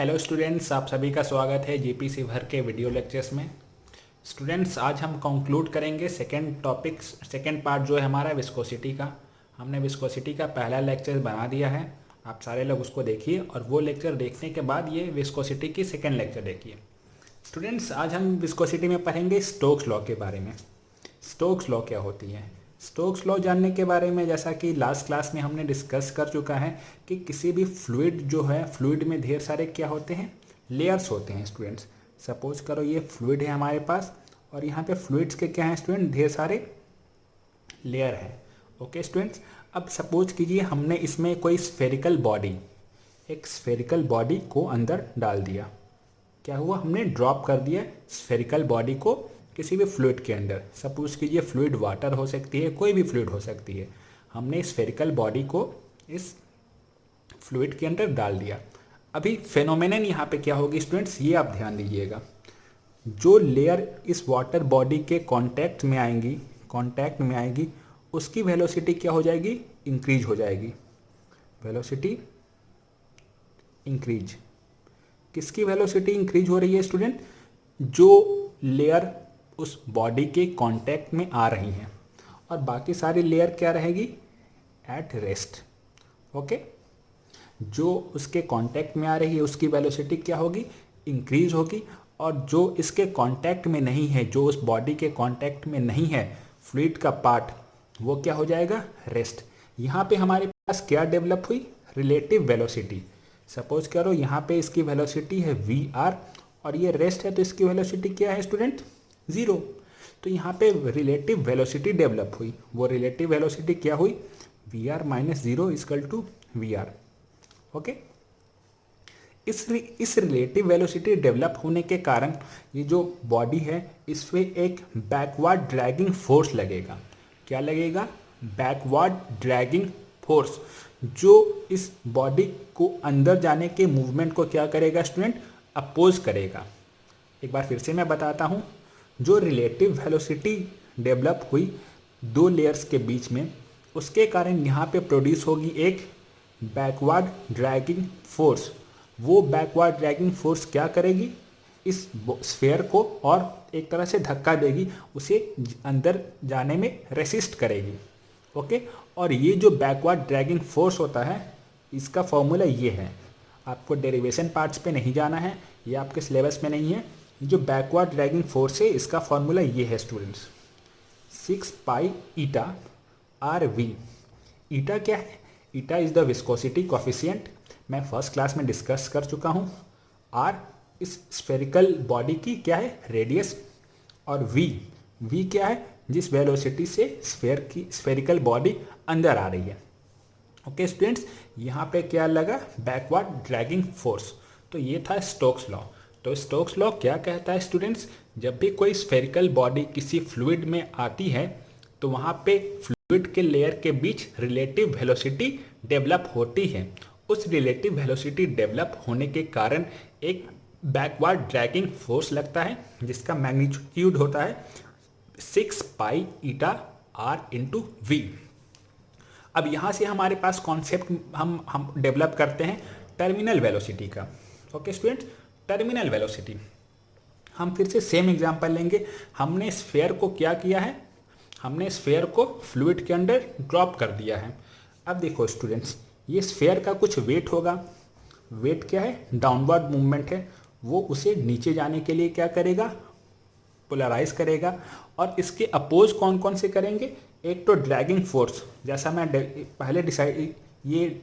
Hello students, आप सभी का स्वागत है जीपीसी भर के वीडियो लेक्चर्स में। स्टूडेंट्स, आज हम कंक्लूड करेंगे सेकेंड पार्ट जो है हमारा विस्कोसिटी का। हमने विस्कोसिटी का पहला लेक्चर बना दिया है, आप सारे लोग उसको देखिए और वो लेक्चर देखने के बाद ये विस्कोसिटी की सेकेंड लेक्चर देखिए। स्टूडेंट्स, आज हम विस्कोसिटी में पढ़ेंगे स्टोक्स लॉ के बारे में। स्टोक्स लॉ क्या होती है? स्टोक्स लॉ जानने के बारे में जैसा कि लास्ट क्लास में हमने डिस्कस कर चुका है कि किसी भी फ्लूइड जो है, फ्लूइड में ढेर सारे क्या होते हैं, लेयर्स होते हैं स्टूडेंट्स। सपोज करो ये फ्लूइड है हमारे पास और यहाँ पे फ्लूइड्स के क्या हैं स्टूडेंट, ढेर सारे लेयर है। ओके स्टूडेंट्स, अब सपोज कीजिए हमने इसमें कोई स्फेरिकल बॉडी, एक स्फेरिकल बॉडी को अंदर डाल दिया। क्या हुआ, हमने ड्रॉप कर दिया स्फेरिकल बॉडी को किसी भी फ्लूइड के अंदर। सपोज कीजिए फ्लूइड वाटर हो सकती है, कोई भी फ्लूइड हो सकती है। हमने स्फेरिकल बॉडी को इस फ्लूइड के अंदर डाल दिया। अभी फेनोमेनन यहाँ पे क्या होगी स्टूडेंट्स, ये आप ध्यान दीजिएगा। जो लेयर इस वाटर बॉडी के कांटेक्ट में आएंगी उसकी वेलोसिटी क्या हो जाएगी, इंक्रीज हो जाएगी। वेलोसिटी इंक्रीज, किसकी वेलोसिटी इंक्रीज हो रही है स्टूडेंट? जो लेयर उस बॉडी के कांटेक्ट में आ रही हैं, और बाकी सारी लेयर क्या रहेगी, एट रेस्ट। ओके, जो उसके कांटेक्ट में आ रही है उसकी वेलोसिटी क्या होगी, इंक्रीज होगी, और जो इसके कांटेक्ट में नहीं है, जो उस बॉडी के कांटेक्ट में नहीं है फ्लूइड का पार्ट, वो क्या हो जाएगा, रेस्ट। यहाँ पे हमारे पास क्या डेवलप हुई, रिलेटिव वेलोसिटी। सपोज करो यहाँ पे इसकी वेलोसिटी है वी और ये रेस्ट है, तो इसकी वेलोसिटी क्या है स्टूडेंट, ज़ीरो। तो यहाँ पे रिलेटिव वेलोसिटी डेवलप हुई। वो रिलेटिव वेलोसिटी क्या हुई, v r minus zero is equal to v r. Okay, इस रिलेटिव वेलोसिटी डेवलप होने के कारण ये जो बॉडी है इस पे एक बैकवर्ड ड्रैगिंग फोर्स लगेगा। क्या लगेगा, बैकवर्ड ड्रैगिंग फोर्स, जो इस बॉडी को अंदर जाने के मूवमेंट को क्या करेगा स्टूडेंट, अपोज करेगा। एक बार फिर से मैं बताता हूँ, जो रिलेटिव वेलोसिटी डेवलप हुई दो लेयर्स के बीच में, उसके कारण यहाँ पे प्रोड्यूस होगी एक बैकवर्ड ड्रैगिंग फोर्स। वो बैकवर्ड ड्रैगिंग फोर्स क्या करेगी, इस स्फेयर को और एक तरह से धक्का देगी, उसे अंदर जाने में रेसिस्ट करेगी। ओके, और ये जो बैकवर्ड ड्रैगिंग फोर्स होता है इसका फॉर्मूला ये है। आपको डेरिवेशन पार्ट्स पे नहीं जाना है, ये आपके सिलेबस में नहीं है। जो बैकवर्ड ड्रैगिंग फोर्स है इसका फॉर्मूला ये है students, 6 pi eta R V. Eta क्या है, eta is the viscosity coefficient, मैं फर्स्ट क्लास में डिस्कस कर चुका हूँ। आर इस स्फेरिकल बॉडी की क्या है, रेडियस, और वी क्या है, जिस वेलोसिटी से स्फेरिकल बॉडी अंदर आ रही है। ओके स्टूडेंट्स, यहाँ पे क्या लगा, बैकवर्ड ड्रैगिंग फोर्स। तो ये था स्टोक्स लॉ। तो स्टोक्स लॉ क्या कहता है स्टूडेंट्स, जब भी कोई स्फेरिकल बॉडी किसी फ्लूइड में आती है तो वहाँ पे फ्लूइड के लेयर के बीच रिलेटिव वेलोसिटी डेवलप होती है। उस रिलेटिव वेलोसिटी डेवलप होने के कारण एक बैकवर्ड ड्रैगिंग फोर्स लगता है जिसका मैग्नीट्यूड होता है 6 pi eta are into we. अब यहाँ से हमारे पास कॉन्सेप्ट हम डेवलप करते हैं टर्मिनल वेलोसिटी का। ओके स्टूडेंट्स, टर्मिनल वेलोसिटी हम फिर से सेम एग्जांपल लेंगे। हमने स्फेयर को क्या किया है, हमने स्फेयर को फ्लूइड के अंदर ड्रॉप कर दिया है। अब देखो स्टूडेंट्स, ये स्फेयर का कुछ वेट होगा। वेट क्या है, डाउनवर्ड मूवमेंट है, वो उसे नीचे जाने के लिए क्या करेगा, पोलराइज करेगा। और इसके अपोज कौन कौन से करेंगे, एक तो ड्रैगिंग फोर्स, जैसा मैं पहले ये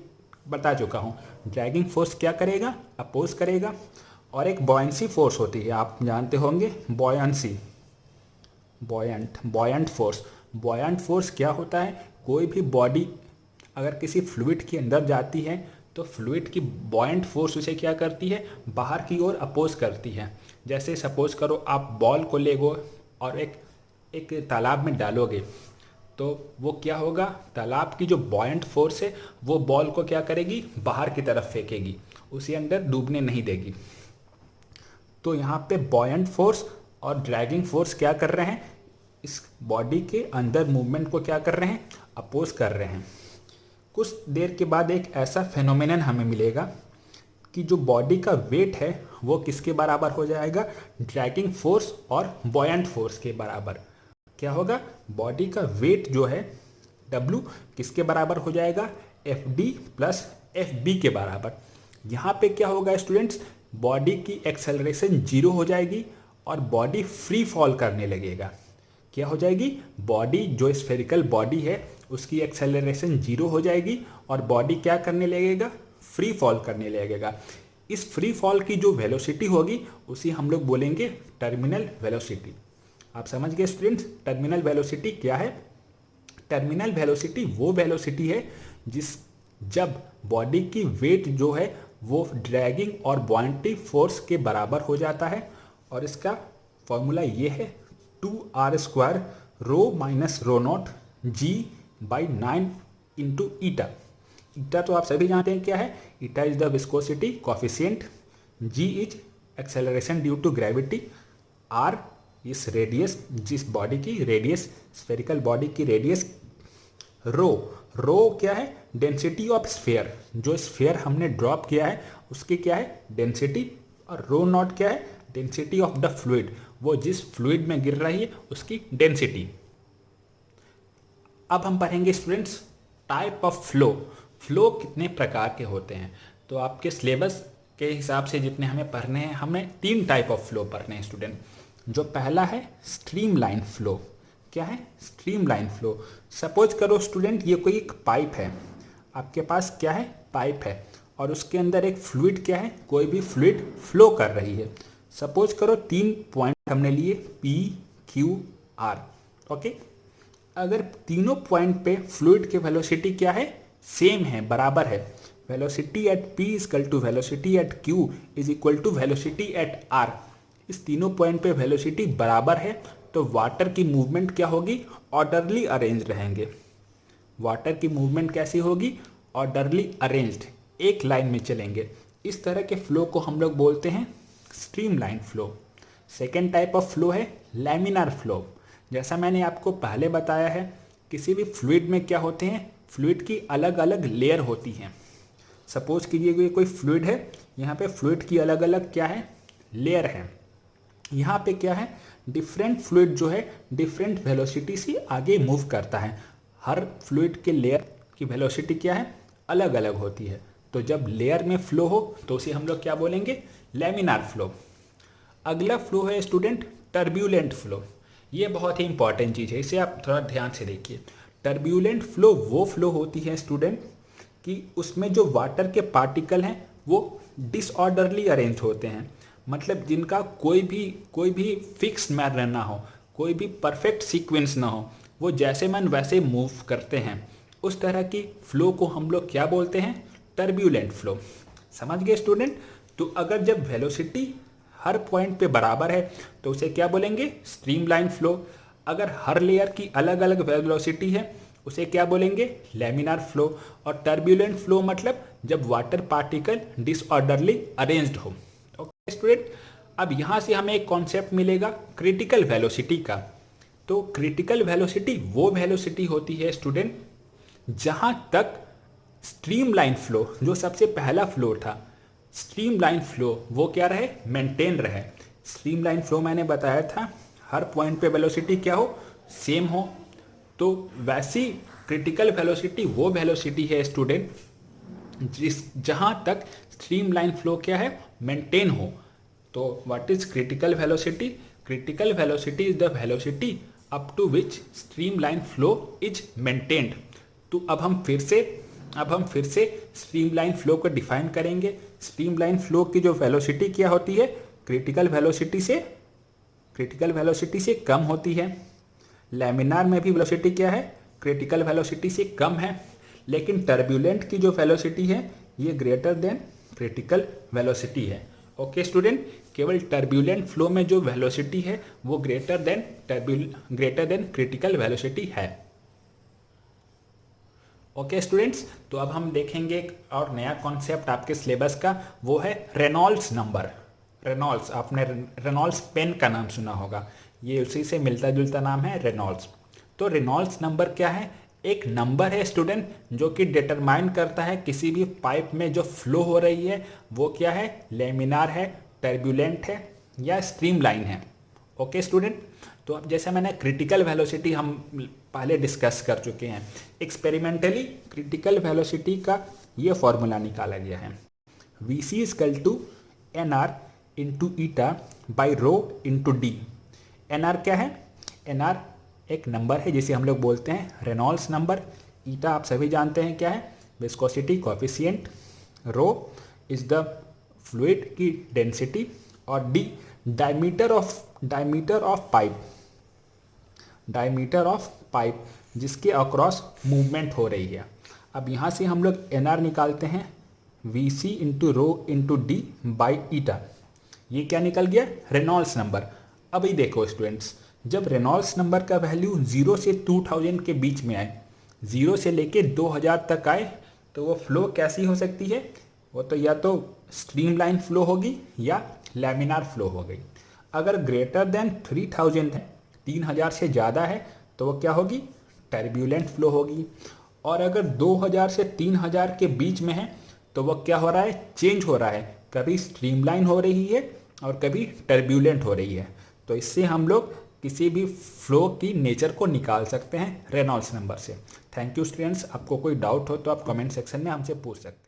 बता चुका हूँ, ड्रैगिंग फोर्स क्या करेगा, अपोज करेगा। और एक बॉयंसी फोर्स होती है, आप जानते होंगे, buoyancy, buoyant force. Buoyant force क्या होता है, कोई भी बॉडी अगर किसी फ्लूइड के अंदर जाती है तो फ्लूइड की बॉयंट फोर्स उसे क्या करती है, बाहर की ओर अपोज करती है। जैसे सपोज करो आप बॉल को ले गो और एक तालाब में डालोगे तो वो क्या होगा, तालाब की जो बॉयंट फोर्स है वो बॉल को क्या करेगी, बाहर की तरफ फेंकेगी, उसे अंदर डूबने नहीं देगी। तो यहाँ पे बॉयंट फोर्स और ड्रैगिंग फोर्स क्या कर रहे हैं, इस बॉडी के अंदर मूवमेंट को क्या कर रहे हैं, अपोज कर रहे हैं। कुछ देर के बाद एक ऐसा फेनोमेनन हमें मिलेगा कि जो बॉडी का वेट है वो किसके बराबर हो जाएगा, ड्रैगिंग फोर्स और बॉयंट फोर्स के बराबर। क्या होगा, बॉडी का वेट जो है W किसके बराबर हो जाएगा, FD प्लस FB के बराबर। यहाँ पे क्या होगा स्टूडेंट्स, बॉडी की एक्सेलरेशन जीरो हो जाएगी और बॉडी फ्री फॉल करने लगेगा। क्या हो जाएगी, बॉडी जो स्फेरिकल बॉडी है उसकी एक्सेलरेशन जीरो हो जाएगी और बॉडी क्या करने लगेगा, फ्री फॉल करने लगेगा। इस फ्री फॉल की जो वेलोसिटी होगी उसी हम लोग बोलेंगे टर्मिनल वेलोसिटी। आप समझ गए स्टूडेंट्स, टर्मिनल वेलोसिटी क्या है। टर्मिनल वेलोसिटी वो वेलोसिटी है जब बॉडी की वेट जो है वो ड्रैगिंग और बॉयंटी फोर्स के बराबर हो जाता है, और इसका फॉर्मूला ये है 2r² rho minus rho naught G/9 into eta. Eta तो आप सभी जानते हैं क्या है, eta is the viscosity coefficient, G is acceleration due to gravity, R is radius, जिस बॉडी की रेडियस, स्फेरिकल बॉडी की रेडियस, रो क्या है, डेंसिटी ऑफ स्फेयर, जो स्फेयर हमने ड्रॉप किया है उसकी क्या है, डेंसिटी, और रो नॉट क्या है, डेंसिटी ऑफ द फ्लूइड, वो जिस फ्लूइड में गिर रही है उसकी डेंसिटी। अब हम पढ़ेंगे स्टूडेंट्स टाइप ऑफ फ्लो कितने प्रकार के होते हैं। तो आपके सिलेबस के हिसाब से जितने हमें पढ़ने हैं, हमें 3 टाइप ऑफ फ्लो पढ़ने हैं स्टूडेंट। जो पहला है स्ट्रीमलाइन फ्लो। क्या है, स्ट्रीमलाइन फ्लो। सपोज करो स्टूडेंट ये कोई एक पाइप है, आपके पास क्या है, पाइप है और उसके अंदर एक फ्लूइड क्या है, कोई भी फ्लूइड फ्लो कर रही है। सपोज करो 3 पॉइंट हमने लिए P, Q, R। ओके, अगर तीनों पॉइंट पे फ्लूइड की वेलोसिटी क्या है, सेम है, बराबर है, velocity at P is equal to velocity at Q is equal to velocity at R, इस तीनों पॉइंट पे वेलोसिटी बराबर है, तो वाटर की मूवमेंट क्या होगी, ऑर्डरली अरेंज रहेंगे। वाटर की मूवमेंट कैसी होगी, ऑर्डरली अरेंज्ड, एक लाइन में चलेंगे। इस तरह के फ्लो को हम लोग बोलते हैं streamline flow. Second type of flow है लैमिनार फ्लो। जैसा मैंने आपको पहले बताया है, किसी भी फ्लूइड में क्या होते हैं, फ्लूइड की अलग अलग लेयर होती हैं। सपोज कीजिए कि कोई फ्लूइड है, यहाँ पे फ्लूइड की अलग अलग क्या है, लेयर है। यहाँ पे क्या है, डिफरेंट फ्लूइड जो है डिफरेंट वेलोसिटी से आगे मूव करता है। हर फ्लूइड के लेयर की वेलोसिटी क्या है, अलग अलग होती है। तो जब लेयर में फ्लो हो तो उसे हम लोग क्या बोलेंगे, लैमिनार फ्लो। अगला फ्लो है स्टूडेंट टर्ब्यूलेंट फ्लो। ये बहुत ही इंपॉर्टेंट चीज़ है, इसे आप थोड़ा ध्यान से देखिए। टर्ब्यूलेंट फ्लो वो फ्लो होती है स्टूडेंट कि उसमें जो वाटर के पार्टिकल हैं वो डिसऑर्डरली अरेंज होते हैं, मतलब जिनका कोई भी फिक्स मैनर ना हो, कोई भी परफेक्ट सीक्वेंस ना हो, वो जैसे मन वैसे मूव करते हैं। उस तरह की फ्लो को हम लोग क्या बोलते हैं, टर्ब्यूलेंट फ्लो। समझ गए स्टूडेंट। तो अगर जब वेलोसिटी हर पॉइंट पे बराबर है तो उसे क्या बोलेंगे, स्ट्रीमलाइन फ्लो। अगर हर लेयर की अलग अलग वेलोसिटी है उसे क्या बोलेंगे, लैमिनार फ्लो। और टर्ब्यूलेंट फ्लो मतलब जब वाटर पार्टिकल डिसऑर्डरली अरेंज्ड हो। ओके स्टूडेंट, अब यहाँ से हमें एक कॉन्सेप्ट मिलेगा क्रिटिकल वेलोसिटी का। तो क्रिटिकल वेलोसिटी वो वेलोसिटी होती है स्टूडेंट जहाँ तक स्ट्रीमलाइन फ्लो, जो सबसे पहला फ्लो था, स्ट्रीमलाइन फ्लो वो क्या रहे, मेंटेन रहे। स्ट्रीमलाइन फ्लो मैंने बताया था हर पॉइंट पे वेलोसिटी क्या हो, सेम हो। तो वैसी क्रिटिकल वेलोसिटी वो वेलोसिटी है स्टूडेंट जहाँ तक स्ट्रीमलाइन फ्लो क्या है, मेंटेन हो। तो what is critical velocity, critical velocity is the velocity up to which streamline flow is maintained. तो अब हम फिर से स्ट्रीमलाइन फ्लो को डिफाइन करेंगे। स्ट्रीमलाइन फ्लो की जो वेलोसिटी क्या होती है, क्रिटिकल वेलोसिटी से कम होती है। लैमिनार में भी वेलोसिटी क्या है, क्रिटिकल वेलोसिटी से कम है। लेकिन टर्ब्यूलेंट की जो वेलोसिटी है ये ग्रेटर देन क्रिटिकल वेलोसिटी है। ओके स्टूडेंट, केवल टर्ब्यूलेंट फ्लो में जो वेलोसिटी है वो ग्रेटर देन क्रिटिकल वेलोसिटी है। ओके स्टूडेंट्स, तो अब हम देखेंगे एक और नया कॉन्सेप्ट आपके सिलेबस का, वो है रेनॉल्ड्स नंबर। रेनॉल्ड्स, आपने रेनॉल्ड्स पेन का नाम सुना होगा, ये उसी से मिलता जुलता नाम है रेनॉल्ड्स। तो रेनॉल्ड्स नंबर क्या है, एक नंबर है स्टूडेंट जो कि डिटरमाइन करता है किसी भी पाइप में जो फ्लो हो रही है वो क्या है, लेमिनार है, टर्बुलेंट है या स्ट्रीमलाइन है। ओके स्टूडेंट, तो अब जैसे मैंने क्रिटिकल वेलोसिटी हम पहले डिस्कस कर चुके हैं, एक्सपेरिमेंटली क्रिटिकल वेलोसिटी का ये फॉर्मूला निकाला गया है, v c is equal to n r into eta by rho into d. N r क्या है, एन आर एक नंबर है जिसे हम लोग बोलते हैं रेनॉल्ड्स नंबर, ईटा आप सभी जानते हैं क्या है, viscosity coefficient, rho is the fluid की डेंसिटी और डी डायमीटर ऑफ पाइप जिसके अक्रॉस मूवमेंट हो रही है। अब यहाँ से हम लोग एन आर निकालते हैं, v c into rho into d by eta, ये क्या निकल गया, रेनॉल्ड्स नंबर। अभी देखो स्टूडेंट्स, जब रेनॉल्ड्स नंबर का वैल्यू 0 से 2000 के बीच में आए, 0 से लेके 2000 तक आए, तो वो फ्लो कैसी हो सकती है, वो तो या तो स्ट्रीमलाइन फ्लो होगी या लैमिनार फ्लो हो गई। अगर ग्रेटर देन 3000 है, 3000 से ज़्यादा है, तो वो क्या होगी, टर्बुलेंट फ्लो होगी। और अगर 2000 से 3000 के बीच में है तो वो क्या हो रहा है, चेंज हो रहा है, कभी स्ट्रीमलाइन हो रही है और कभी टर्बुलेंट हो रही है। तो इससे हम लोग किसी भी फ्लो की नेचर को निकाल सकते हैं रेनॉल्ड्स नंबर से। थैंक यू स्टूडेंट्स, आपको कोई डाउट हो तो आप कमेंट सेक्शन में हमसे पूछ सकते हैं।